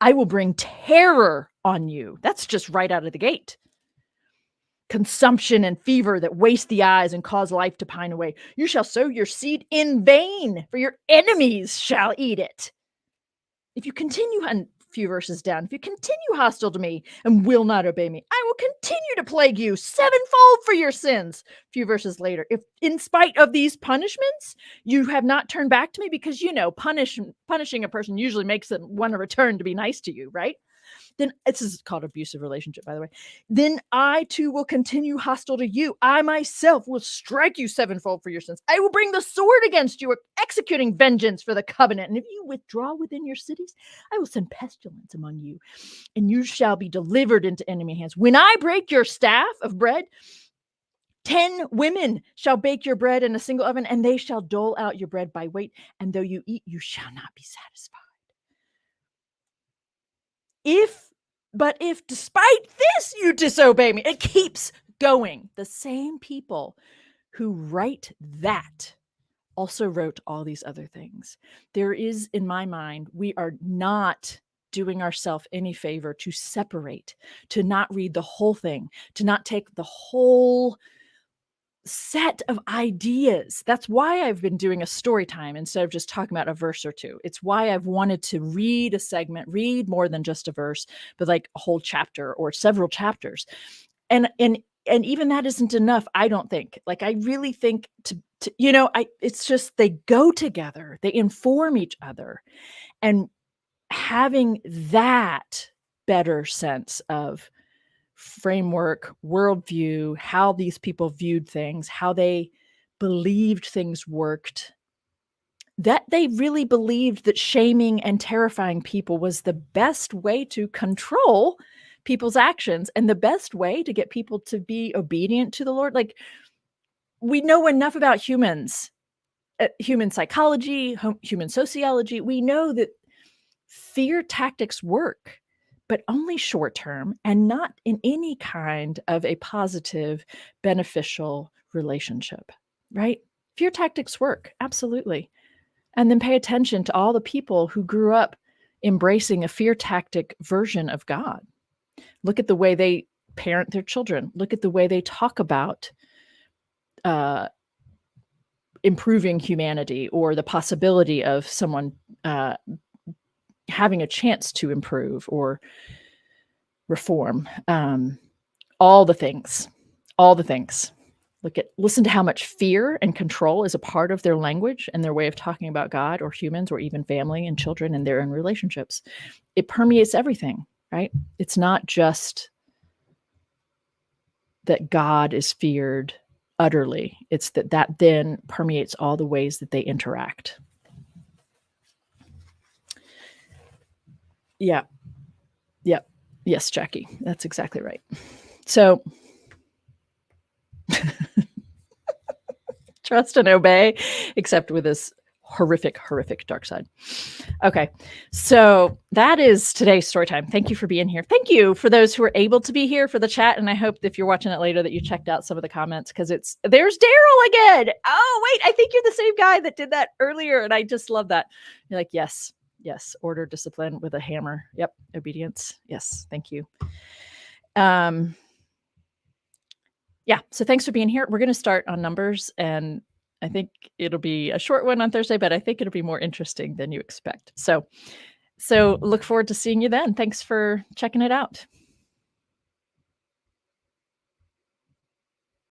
I will bring terror on you. That's just right out of the gate. Consumption and fever that waste the eyes and cause life to pine away. You shall sow your seed in vain, for your enemies shall eat it. If you continue, a few verses down, if you continue hostile to me and will not obey me, I will continue to plague you sevenfold for your sins. A few verses later, if in spite of these punishments, you have not turned back to me, because punishing a person usually makes them want to return to be nice to you, right? Then this is called abusive relationship, by the way. Then I too will continue hostile to you. I myself will strike you sevenfold for your sins. I will bring the sword against you, executing vengeance for the covenant. And if you withdraw within your cities, I will send pestilence among you, and you shall be delivered into enemy hands. When I break your staff of bread, 10 women shall bake your bread in a single oven, and they shall dole out your bread by weight. And though you eat, you shall not be satisfied. But if despite this you disobey me, it keeps going. The same people who write that also wrote all these other things. There is, in my mind, we are not doing ourselves any favor to separate, to not read the whole thing, to not take the whole set of ideas. That's why I've been doing a story time instead of just talking about a verse or two. It's why I've wanted to read a segment, read more than just a verse, but like a whole chapter or several chapters. And even that isn't enough, I don't think. Like, I really think it's just, they go together, they inform each other, and having that better sense of framework, worldview, how these people viewed things, how they believed things worked, that they really believed that shaming and terrifying people was the best way to control people's actions and the best way to get people to be obedient to the Lord. Like, we know enough about humans, human psychology, human sociology. We know that fear tactics work, but only short term and not in any kind of a positive, beneficial relationship, right? Fear tactics work, absolutely. And then pay attention to all the people who grew up embracing a fear tactic version of God. Look at the way they parent their children. Look at the way they talk about improving humanity or the possibility of someone having a chance to improve or reform. All the things. Listen to how much fear and control is a part of their language and their way of talking about God or humans or even family and children and their own relationships. It permeates everything, right? It's not just that God is feared utterly. It's that then permeates all the ways that they interact. Yeah. Yep. Yes, Jackie, that's exactly right. So trust and obey, except with this horrific, horrific dark side. Okay, so that is today's story time. Thank you for being here. Thank you for those who are able to be here for the chat. And I hope if you're watching it later that you checked out some of the comments, because there's Daryl again. Oh, wait, I think you're the same guy that did that earlier. And I just love that. You're like, yes, order, discipline with a hammer. Yep, obedience. Yes, thank you. Yeah, so thanks for being here. We're going to start on Numbers, and I think it'll be a short one on Thursday, but I think it'll be more interesting than you expect. So look forward to seeing you then. Thanks for checking it out.